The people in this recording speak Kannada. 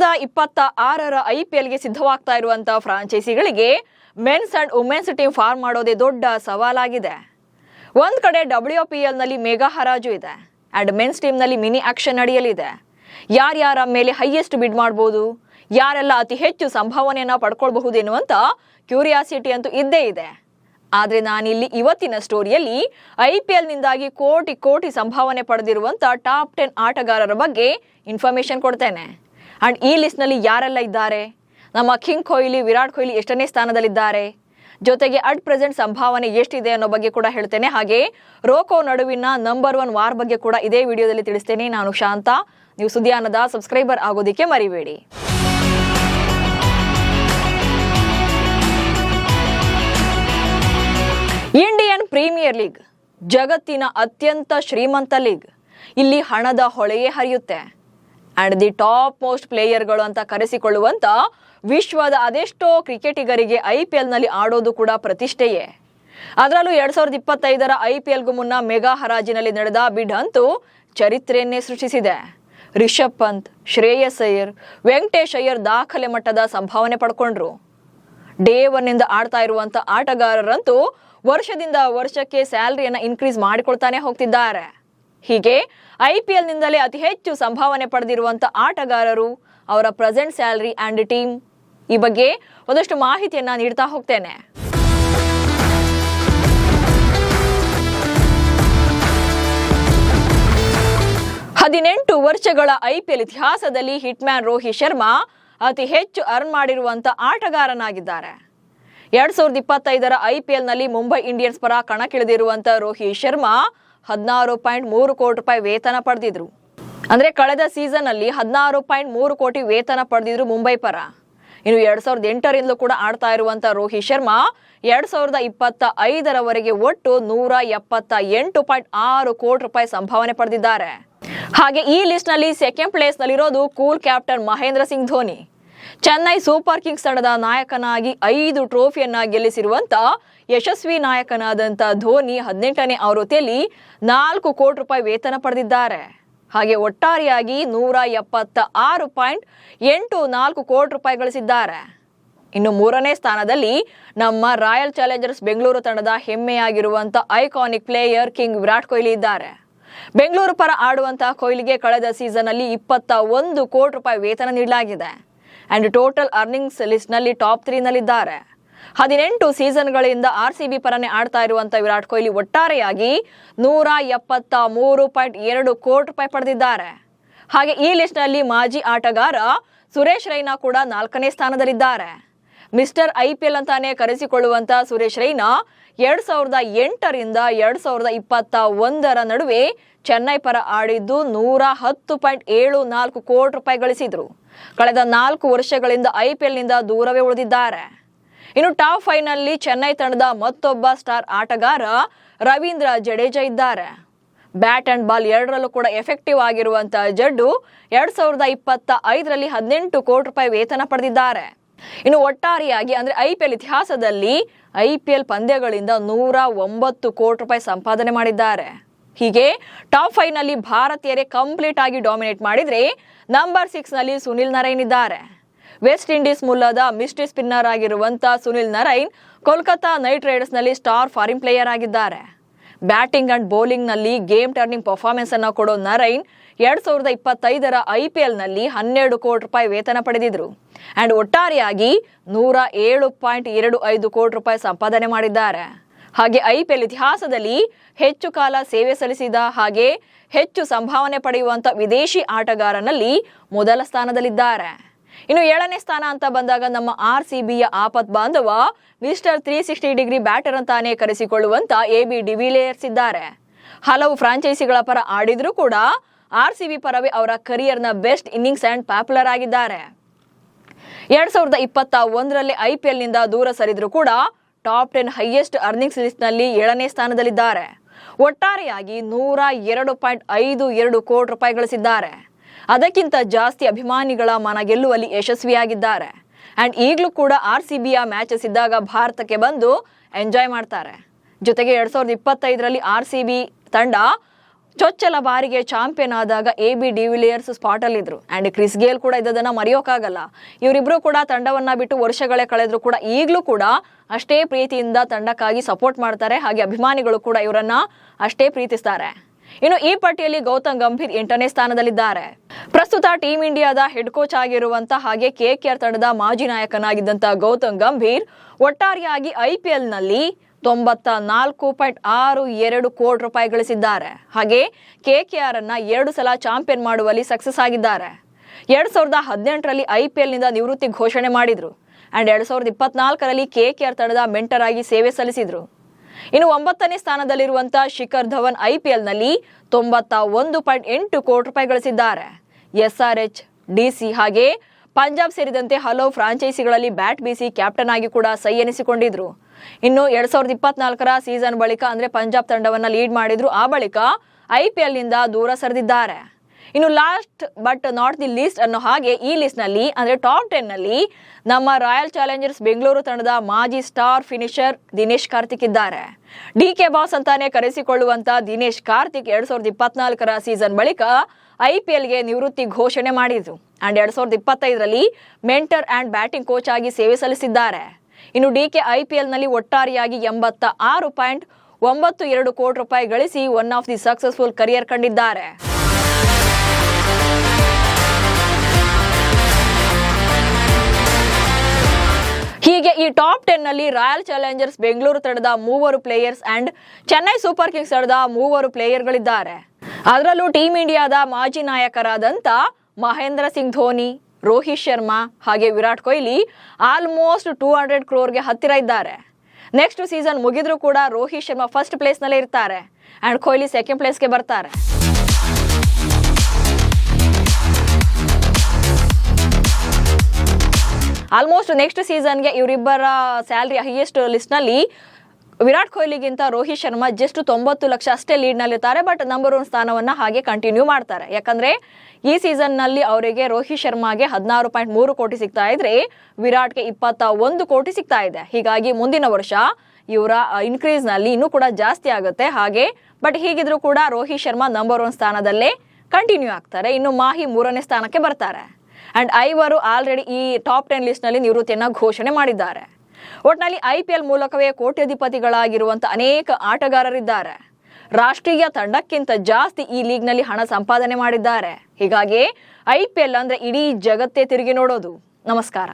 2026ರ IPLಗೆ ಸಿದ್ಧವಾಗ್ತಾ ಇರುವಂತಹ ಫ್ರಾಂಚೈಸಿಗಳಿಗೆ men's and women's team form ಮಾಡೋದೇ ದೊಡ್ಡ ಸವಾಲಾಗಿದೆ. ಒಂದ್ ಕಡೆ WPL ನಲ್ಲಿ ಮೆಗಾ ಹರಾಜು ಇದೆ ಅಂಡ್ ಮೆನ್ಸ್ ಟೀಮ್ ನಲ್ಲಿ ಮಿನಿ ಆಕ್ಷನ್ ನಡೆಯಲಿದೆ. ಯಾರ್ಯಾರ ಮೇಲೆ ಹೈಯೆಸ್ಟ್ ಬಿಡ್ ಮಾಡಬಹುದು, ಯಾರೆಲ್ಲ ಅತಿ ಹೆಚ್ಚು ಸಂಭಾವನೆಯನ್ನ ಪಡ್ಕೊಳ್ಬಹುದು ಎನ್ನುವಂತ ಕ್ಯೂರಿಯಾಸಿಟಿ ಅಂತೂ ಇದ್ದೇ ಇದೆ. ಆದ್ರೆ ನಾನಿಲ್ಲಿ ಇವತ್ತಿನ ಸ್ಟೋರಿಯಲ್ಲಿ IPL ನಿಂದಾಗಿ ಕೋಟಿ ಸಂಭಾವನೆ ಪಡೆದಿರುವಂತ ಟಾಪ್ 10 ಆಟಗಾರರ ಬಗ್ಗೆ ಇನ್ಫಾರ್ಮೇಶನ್ ಕೊಡ್ತೇನೆ. ಅಂಡ್ ಈ ಲಿಸ್ಟ್ ನಲ್ಲಿ ಯಾರೆಲ್ಲ ಇದ್ದಾರೆ, ನಮ್ಮ ಕಿಂಗ್ ಕೊಹ್ಲಿ, ವಿರಾಟ್ ಕೊಹ್ಲಿ ಎಷ್ಟನೇ ಸ್ಥಾನದಲ್ಲಿದ್ದಾರೆ, ಜೊತೆಗೆ ಅಟ್ ಪ್ರೆಸೆಂಟ್ ಸಂಭಾವನೆ ಎಷ್ಟಿದೆ ಅನ್ನೋ ಬಗ್ಗೆ ಕೂಡ ಹೇಳ್ತೇನೆ. ಹಾಗೆ ರೋಕೋ ನಡುವಿನ ನಂಬರ್ 1 ವಾರ್ ಬಗ್ಗೆ ಕೂಡ ಇದೇ ವಿಡಿಯೋದಲ್ಲಿ ತಿಳಿಸ್ತೇನೆ. ನಾನು ಶಾಂತ, ನೀವು ಸುದ್ದಿಯಾನದ ಸಬ್ಸ್ಕ್ರೈಬರ್ ಆಗೋದಿಕ್ಕೆ ಮರಿಬೇಡಿ. ಇಂಡಿಯನ್ ಪ್ರೀಮಿಯರ್ ಲೀಗ್ ಜಗತ್ತಿನ ಅತ್ಯಂತ ಶ್ರೀಮಂತ ಲೀಗ್. ಇಲ್ಲಿ ಹಣದ ಹೊಳೆಯೇ ಹರಿಯುತ್ತೆ. ಅಂಡ್ ದಿ ಟಾಪ್ ಮೋಸ್ಟ್ ಪ್ಲೇಯರ್ಗಳು ಅಂತ ಕರೆಸಿಕೊಳ್ಳುವಂತ ವಿಶ್ವದ ಅದೆಷ್ಟೋ ಕ್ರಿಕೆಟಿಗರಿಗೆ IPL ನಲ್ಲಿ ಆಡೋದು ಕೂಡ ಪ್ರತಿಷ್ಠೆಯೇ. ಅದರಲ್ಲೂ 2025ರ IPLಗೂ ಮುನ್ನ ಮೆಗಾ ಹರಾಜಿನಲ್ಲಿ ನಡೆದ ಬಿಡ್ ಅಂತೂ ಚರಿತ್ರೆಯನ್ನೇ ಸೃಷ್ಟಿಸಿದೆ. ರಿಷಬ್ ಪಂತ್, ಶ್ರೇಯಸ್ ಅಯ್ಯರ್, ವೆಂಕಟೇಶ್ ಅಯ್ಯರ್ ದಾಖಲೆ ಮಟ್ಟದ ಸಂಭಾವನೆ ಪಡ್ಕೊಂಡ್ರು. ಡೇ 1 ನಿಂದ ಆಡ್ತಾ ಇರುವಂತ ಆಟಗಾರರಂತೂ ವರ್ಷದಿಂದ ವರ್ಷಕ್ಕೆ ಸ್ಯಾಲರಿಯನ್ನ ಇನ್ಕ್ರೀಸ್ ಮಾಡಿಕೊಳ್ತಾನೆ ಹೋಗ್ತಿದ್ದಾರೆ. ಹೀಗೆ IPL ನಿಂದಲೇ ಅತಿ ಹೆಚ್ಚು ಸಂಭಾವನೆ ಪಡೆದಿರುವಂತ ಆಟಗಾರರು, ಅವರ ಪ್ರೆಸೆಂಟ್ ಸ್ಯಾಲರಿ ಅಂಡ್ ಟೀಮ್, ಈ ಬಗ್ಗೆ ಒಂದಷ್ಟು ಮಾಹಿತಿಯನ್ನ ನೀಡ್ತಾ ಹೋಗ್ತೇನೆ. ಹದಿನೆಂಟು ವರ್ಷಗಳ IPL ಇತಿಹಾಸದಲ್ಲಿ ಹಿಟ್ ಮ್ಯಾನ್ ರೋಹಿತ್ ಶರ್ಮಾ ಅತಿ ಹೆಚ್ಚು ಅರ್ನ್ ಮಾಡಿರುವಂತ ಆಟಗಾರನಾಗಿದ್ದಾರೆ. 2025ರ IPL ನಲ್ಲಿ ಮುಂಬೈ ಇಂಡಿಯನ್ಸ್ ಪರ ಕಣಕ್ಕಿಳಿದಿರುವಂತ ರೋಹಿತ್ ಶರ್ಮಾ 16.3 ಕೋಟಿ ರೂಪಾಯಿ ವೇತನ ಪಡೆದಿದ್ರು. ಅಂದ್ರೆ ಕಳೆದ ಸೀಸನ್ ಅಲ್ಲಿ 16.3 ಕೋಟಿ ವೇತನ ಪಡೆದಿದ್ರು ಮುಂಬೈ ಪರ. ಇನ್ನು 2008ರಿಂದಲೂ ಕೂಡ ಆಡ್ತಾ ಇರುವಂತ ರೋಹಿತ್ ಶರ್ಮಾ 2025ರವರೆಗೆ ಒಟ್ಟು 178.6 ಕೋಟಿ ರೂಪಾಯಿ ಸಂಭಾವನೆ ಪಡೆದಿದ್ದಾರೆ. ಹಾಗೆ ಈ ಲಿಸ್ಟ್ ನಲ್ಲಿ ಸೆಕೆಂಡ್ ಪ್ಲೇಸ್ ನಲ್ಲಿರೋದು cool captain Mahendra Singh Dhoni. Chennai Super Kings ತಂಡದ ನಾಯಕನಾಗಿ 5 ಟ್ರೋಫಿಯನ್ನ ಗೆಲ್ಲಿಸಿರುವಂತ ಯಶಸ್ವಿ ನಾಯಕನಾದಂತ ಧೋನಿ 18ನೇ ಆವೃತ್ತಿಯಲ್ಲಿ 4 ಕೋಟಿ ರೂಪಾಯಿ ವೇತನ ಪಡೆದಿದ್ದಾರೆ. ಹಾಗೆ ಒಟ್ಟಾರೆಯಾಗಿ 176.84 ಕೋಟಿ ರೂಪಾಯಿ ಗಳಿಸಿದ್ದಾರೆ. ಇನ್ನು 3ನೇ ಸ್ಥಾನದಲ್ಲಿ ನಮ್ಮ ರಾಯಲ್ ಚಾಲೆಂಜರ್ಸ್ ಬೆಂಗಳೂರು ತಂಡದ ಹೆಮ್ಮೆಯಾಗಿರುವಂತ iconic player king Virat Kohli ಇದ್ದಾರೆ. ಬೆಂಗಳೂರು ಪರ ಆಡುವಂತಹ ಕೊಹ್ಲಿಗೆ ಕಳೆದ ಸೀಸನ್ ಅಲ್ಲಿ 21 ಕೋಟಿ ರೂಪಾಯಿ ವೇತನ ನೀಡಲಾಗಿದೆ. ಅಂಡ್ ಟೋಟಲ್ ಅರ್ನಿಂಗ್ಸ್ ಲಿಸ್ಟ್ ನಲ್ಲಿ ಟಾಪ್ 3 ನಲ್ಲಿದ್ದಾರೆ. 18 ಸೀಸನ್ಗಳಿಂದ RCB ಪರನೇ ಆಡ್ತಾ ಇರುವಂತ ವಿರಾಟ್ ಕೊಹ್ಲಿ ಒಟ್ಟಾರೆಯಾಗಿ 173.2 ಕೋಟಿ ರೂಪಾಯಿ ಪಡೆದಿದ್ದಾರೆ. ಹಾಗೆ ಈ ಲಿಸ್ಟ್ ನಲ್ಲಿ ಮಾಜಿ ಆಟಗಾರ ಸುರೇಶ್ ರೈನಾ ಕೂಡ 4ನೇ ಸ್ಥಾನದಲ್ಲಿದ್ದಾರೆ. ಮಿಸ್ಟರ್ IPL ಅಂತಾನೆ ಕರೆಸಿಕೊಳ್ಳುವಂತ ಸುರೇಶ್ ರೈನಾ 2008ರಿಂದ 2021ರ ನಡುವೆ ಚೆನ್ನೈ ಪರ ಆಡಿದ್ದು 110.74 ಕೋಟಿ ರೂಪಾಯಿ ಗಳಿಸಿದ್ರು. ಕಳೆದ 4 ವರ್ಷಗಳಿಂದ IPL ನಿಂದ ದೂರವೇ ಉಳಿದಿದ್ದಾರೆ. ಇನ್ನು ಟಾಪ್ 5 ನಲ್ಲಿ ಚೆನ್ನೈ ತಂಡದ ಮತ್ತೊಬ್ಬ ಸ್ಟಾರ್ ಆಟಗಾರ ರವೀಂದ್ರ ಜಡೇಜಾ ಇದ್ದಾರೆ. ಬ್ಯಾಟ್ ಅಂಡ್ ಬಾಲ್ ಎರಡರಲ್ಲೂ ಕೂಡ ಎಫೆಕ್ಟಿವ್ ಆಗಿರುವಂತಹ ಜಡ್ಡು 2025ರಲ್ಲಿ 18 ಕೋಟಿ ರೂಪಾಯಿ ವೇತನ ಪಡೆದಿದ್ದಾರೆ. ಇನ್ನು ಒಟ್ಟಾರೆಯಾಗಿ ಅಂದ್ರೆ IPL ಇತಿಹಾಸದಲ್ಲಿ IPL ಪಂದ್ಯಗಳಿಂದ 109 ಕೋಟಿ ರೂಪಾಯಿ ಸಂಪಾದನೆ ಮಾಡಿದ್ದಾರೆ. ಹೀಗೆ ಟಾಪ್ 5 ನಲ್ಲಿ ಭಾರತೀಯರೇ ಕಂಪ್ಲೀಟ್ ಆಗಿ ಡಾಮಿನೇಟ್ ಮಾಡಿದ್ರೆ ನಂಬರ್ 6 ನಲ್ಲಿ ಸುನಿಲ್ ನರೈನ್ ಇದ್ದಾರೆ. ವೆಸ್ಟ್ ಇಂಡೀಸ್ ಮೂಲದ ಮಿಸ್ಟ್ರಿ ಸ್ಪಿನ್ನರ್ ಆಗಿರುವಂತ Sunil Narine Kolkata night Riders ನಲ್ಲಿ ಸ್ಟಾರ್ ಫಾರಿನ್ ಪ್ಲೇಯರ್ ಆಗಿದ್ದಾರೆ. ಬ್ಯಾಟಿಂಗ್ ಅಂಡ್ ಬೌಲಿಂಗ್ ನಲ್ಲಿ ಗೇಮ್ ಟರ್ನಿಂಗ್ ಪರ್ಫಾರ್ಮೆನ್ಸ್ ಅನ್ನು ಕೊಡೋ ನರೈನ್ 2025ರ IPL ನಲ್ಲಿ 12 ಕೋಟಿ ರೂಪಾಯಿ ವೇತನ ಪಡೆದಿದ್ರು. ಅಂಡ್ ಒಟ್ಟಾರೆಯಾಗಿ 107.25 ಕೋಟಿ ರೂಪಾಯಿ ಸಂಪಾದನೆ ಮಾಡಿದ್ದಾರೆ. ಹಾಗೆ IPL ಇತಿಹಾಸದಲ್ಲಿ ಹೆಚ್ಚು ಕಾಲ ಸೇವೆ ಸಲ್ಲಿಸಿದ ಹಾಗೆ ಹೆಚ್ಚು ಸಂಭಾವನೆ ಪಡೆಯುವಂತ ವಿದೇಶಿ ಆಟಗಾರನಲ್ಲಿ ಮೊದಲ ಸ್ಥಾನದಲ್ಲಿದ್ದಾರೆ. ಇನ್ನು 7ನೇ ಸ್ಥಾನ ಅಂತ ಬಂದಾಗ ನಮ್ಮ RCBಯ ಆಪತ್ ಬಾಂಧವ ಮಿಸ್ಟರ್ 360 ಡಿಗ್ರಿ ಬ್ಯಾಟರ್ ಅಂತಾನೆ ಕರೆಸಿಕೊಳ್ಳುವಂತ AB ಡಿವಿಲಿಯರ್ಸ್ ಇದ್ದಾರೆ. ಹಲವು ಫ್ರಾಂಚೈಸಿಗಳ ಪರ ಆಡಿದ್ರೂ ಕೂಡ RCB ಪರವೇ ಅವರ ಕರಿಯರ್ನ ಬೆಸ್ಟ್ ಇನ್ನಿಂಗ್ಸ್ ಅಂಡ್ ಪಾಪ್ಯುಲರ್ ಆಗಿದ್ದಾರೆ. 2021ರಲ್ಲಿ IPL ನಿಂದ ದೂರ ಸರಿದ್ರು ಕೂಡ ಟಾಪ್ 10 ಹೈಯೆಸ್ಟ್ ಅರ್ನಿಂಗ್ಸ್ ಲಿಸ್ಟ್ ನಲ್ಲಿ 7ನೇ ಸ್ಥಾನದಲ್ಲಿದ್ದಾರೆ. ಒಟ್ಟಾರೆಯಾಗಿ 102.52 ಕೋಟಿ ರೂಪಾಯಿ ಗಳಿಸಿದ್ದಾರೆ. ಅದಕ್ಕಿಂತ ಜಾಸ್ತಿ ಅಭಿಮಾನಿಗಳ ಮನ ಗೆಲ್ಲುವಲ್ಲಿ ಯಶಸ್ವಿಯಾಗಿದ್ದಾರೆ. ಅಂಡ್ ಈಗಲೂ ಕೂಡ RCBಯ ಮ್ಯಾಚಸ್ ಇದ್ದಾಗ ಭಾರತಕ್ಕೆ ಬಂದು ಎಂಜಾಯ್ ಮಾಡ್ತಾರೆ. ಜೊತೆಗೆ 2025ರಲ್ಲಿ RCB ತಂಡ ಚೊಚ್ಚಲ ಬಾರಿಗೆ ಚಾಂಪಿಯನ್ ಆದಾಗ AB ಡಿವಿಲಿಯರ್ಸ್ ಸ್ಪಾಟ್ ಅಲ್ಲಿದ್ರು ಅಂಡ್ ಕ್ರಿಸ್ ಗೇಲ್ ಕೂಡ ಇದನ್ನ ಮರೆಯೋಕ್ಕಾಗಲ್ಲ. ಇವರಿಬ್ರು ಕೂಡ ತಂಡವನ್ನ ಬಿಟ್ಟು ವರ್ಷಗಳೇ ಕಳೆದ್ರು ಕೂಡ ಈಗಲೂ ಕೂಡ ಅಷ್ಟೇ ಪ್ರೀತಿಯಿಂದ ತಂಡಕ್ಕಾಗಿ ಸಪೋರ್ಟ್ ಮಾಡ್ತಾರೆ. ಹಾಗೆ ಅಭಿಮಾನಿಗಳು ಕೂಡ ಇವರನ್ನ ಅಷ್ಟೇ ಪ್ರೀತಿಸ್ತಾರೆ. ಇನ್ನು ಈ ಪಟ್ಟಿಯಲ್ಲಿ ಗೌತಮ್ ಗಂಭೀರ್ 8ನೇ ಸ್ಥಾನದಲ್ಲಿದ್ದಾರೆ. ಪ್ರಸ್ತುತ ಟೀಂ ಇಂಡಿಯಾದ ಹೆಡ್ ಕೋಚ್ ಆಗಿರುವಂತ ಹಾಗೆ KKR ತಂಡದ ಮಾಜಿ ನಾಯಕನಾಗಿದ್ದಂತ ಗೌತಮ್ ಗಂಭೀರ್ ಒಟ್ಟಾರೆಯಾಗಿ IPL ನಲ್ಲಿ 94.62 ಕೋಟಿ ರೂಪಾಯಿ ಗಳಿಸಿದ್ದಾರೆ. ಹಾಗೆ KKR ಅನ್ನ 2 ಸಲ ಚಾಂಪಿಯನ್ ಮಾಡುವಲ್ಲಿ ಸಕ್ಸಸ್ ಆಗಿದ್ದಾರೆ. 2018ರಲ್ಲಿ IPL ನಿಂದ ನಿವೃತ್ತಿ ಘೋಷಣೆ ಮಾಡಿದ್ರು ಅಂಡ್ 2024ರಲ್ಲಿ KKR ತಂಡದ ಮೆಂಟರ್ ಆಗಿ ಸೇವೆ ಸಲ್ಲಿಸಿದ್ರು. ಇನ್ನು 9ನೇ ಸ್ಥಾನದಲ್ಲಿರುವಂತಹ ಶಿಖರ್ ಧವನ್ IPL ನಲ್ಲಿ 91.8 ಕೋಟಿ ರೂಪಾಯಿ ಗಳಿಸಿದ್ದಾರೆ. SRH, DC ಹಾಗೆ ಪಂಜಾಬ್ ಸೇರಿದಂತೆ ಹಲವು ಫ್ರಾಂಚೈಸಿಗಳಲ್ಲಿ ಬ್ಯಾಟ್ ಬೀಸಿ ಕ್ಯಾಪ್ಟನ್ ಆಗಿ ಕೂಡ ಸೈ ಎನಿಸಿಕೊಂಡಿದ್ರು. ಇನ್ನು 2024ರ ಸೀಸನ್ ಬಳಿಕ ಅಂದ್ರೆ ಪಂಜಾಬ್ ತಂಡವನ್ನ ಲೀಡ್ ಮಾಡಿದ್ರು. ಆ ಬಳಿಕ IPL ನಿಂದ ದೂರ ಸರಿದಿದ್ದಾರೆ. ಇನ್ನು last but not the list ಅನ್ನೋ ಹಾಗೆ ಈ ಲಿಸ್ಟ್ ನಲ್ಲಿ ಅಂದ್ರೆ ಟಾಪ್ 10 ನಲ್ಲಿ ನಮ್ಮ ರಾಯಲ್ ಚಾಲೆಂಜರ್ಸ್ ಬೆಂಗಳೂರು ತಂಡದ ಮಾಜಿ ಸ್ಟಾರ್ ಫಿನಿಶರ್ ದಿನೇಶ್ ಕಾರ್ತಿಕ್ ಇದ್ದಾರೆ. DK ಬಾಸ್ ಅಂತಾನೆ ಕರೆಸಿಕೊಳ್ಳುವಂತ ದಿನೇಶ್ ಕಾರ್ತಿಕ್ 2024ರ ಸೀಸನ್ ಬಳಿಕ IPLಗೆ ನಿವೃತ್ತಿ ಘೋಷಣೆ ಮಾಡಿದ್ರು ಅಂಡ್ 2025ರಲ್ಲಿ ಮೆಂಟರ್ ಅಂಡ್ ಬ್ಯಾಟಿಂಗ್ ಕೋಚ್ ಆಗಿ ಸೇವೆ ಸಲ್ಲಿಸಿದ್ದಾರೆ. ಇನ್ನು DK IPL ನಲ್ಲಿ ಒಟ್ಟಾರೆಯಾಗಿ 86.92 ಕೋಟಿ ರೂಪಾಯಿ ಗಳಿಸಿ one of the successful career ಕಂಡಿದ್ದಾರೆ. ಹೀಗೆ ಈ ಟಾಪ್ 10 ನಲ್ಲಿ ರಾಯಲ್ ಚಾಲೆಂಜರ್ಸ್ ಬೆಂಗಳೂರು ತಂಡದ 3 players and Chennai Super Kings ತಂಡದ 3 ಪ್ಲೇಯರ್ಗಳಿದ್ದಾರೆ. ಅದರಲ್ಲೂ ಟೀಂ ಇಂಡಿಯಾದ ಮಾಜಿ ನಾಯಕರಾದಂತ ಮಹೇಂದ್ರ ಸಿಂಗ್ ಧೋನಿ, ರೋಹಿತ್ ಶರ್ಮಾ ಹಾಗೆ ವಿರಾಟ್ ಕೊಹ್ಲಿ ಆಲ್ಮೋಸ್ಟ್ 200 ಕ್ರೋರ್ಗೆ ಹತ್ತಿರ ಇದ್ದಾರೆ. ನೆಕ್ಸ್ಟ್ ಸೀಸನ್ ಮುಗಿದ್ರೂ ಕೂಡ ರೋಹಿತ್ ಶರ್ಮಾ ಫಸ್ಟ್ ಪ್ಲೇಸ್ ನಲ್ಲೇ ಇರ್ತಾರೆ ಅಂಡ್ ಕೊಹ್ಲಿ ಸೆಕೆಂಡ್ ಪ್ಲೇಸ್ಗೆ ಬರ್ತಾರೆ. ಆಲ್ಮೋಸ್ಟ್ ನೆಕ್ಸ್ಟ್ ಸೀಸನ್ಗೆ ಇವರಿಬ್ಬರ ಸ್ಯಾಲರಿ ಹೈಯೆಸ್ಟ್ ಲಿಸ್ಟ್ ನಲ್ಲಿ ವಿರಾಟ್ ಕೊಹ್ಲಿಗಿಂತ ರೋಹಿತ್ ಶರ್ಮಾ ಜಸ್ಟ್ 90 ಲಕ್ಷ ಅಷ್ಟೇ ಲೀಡ್ ನಲ್ಲಿರ್ತಾರೆ. ಬಟ್ ನಂಬರ್ 1 ಸ್ಥಾನವನ್ನ ಹಾಗೆ ಕಂಟಿನ್ಯೂ ಮಾಡ್ತಾರೆ. ಯಾಕಂದ್ರೆ ಈ ಸೀಸನ್ ನಲ್ಲಿ ಅವರಿಗೆ ರೋಹಿತ್ ಶರ್ಮಾಗೆ 16.3 ಕೋಟಿ ಸಿಗ್ತಾ ಇದ್ರೆ ವಿರಾಟ್ಗೆ 21 ಕೋಟಿ ಸಿಗ್ತಾ ಇದೆ. ಹೀಗಾಗಿ ಮುಂದಿನ ವರ್ಷ ಇವರ ಇನ್ಕ್ರೀಸ್ ನಲ್ಲಿ ಇನ್ನೂ ಕೂಡ ಜಾಸ್ತಿ ಆಗುತ್ತೆ. ಹಾಗೆ ಬಟ್ ಹೀಗಿದ್ರು ಕೂಡ ರೋಹಿತ್ ಶರ್ಮಾ ನಂಬರ್ 1 ಸ್ಥಾನದಲ್ಲೇ ಕಂಟಿನ್ಯೂ ಆಗ್ತಾರೆ. ಇನ್ನು ಮಾಹಿ 3ನೇ ಸ್ಥಾನಕ್ಕೆ ಬರ್ತಾರೆ ಅಂಡ್ ಐವರು ಆಲ್ರೆಡಿ ಈ ಟಾಪ್ 10 ಲಿಸ್ಟ್ ನಲ್ಲಿ ನಿವೃತ್ತಿಯನ್ನ ಘೋಷಣೆ ಮಾಡಿದ್ದಾರೆ. ಒಟ್ನಲ್ಲಿ IPL ಮೂಲಕವೇ ಕೋಟ್ಯಾಧಿಪತಿಗಳಾಗಿರುವಂತಹ ಅನೇಕ ಆಟಗಾರರಿದ್ದಾರೆ. ರಾಷ್ಟ್ರೀಯ ತಂಡಕ್ಕಿಂತ ಜಾಸ್ತಿ ಈ ಲೀಗ್ ನಲ್ಲಿ ಹಣ ಸಂಪಾದನೆ ಮಾಡಿದ್ದಾರೆ. ಹೀಗಾಗಿ IPL ಅಂದ್ರೆ ಇಡೀ ಜಗತ್ತೇ ತಿರುಗಿ ನೋಡೋದು. ನಮಸ್ಕಾರ.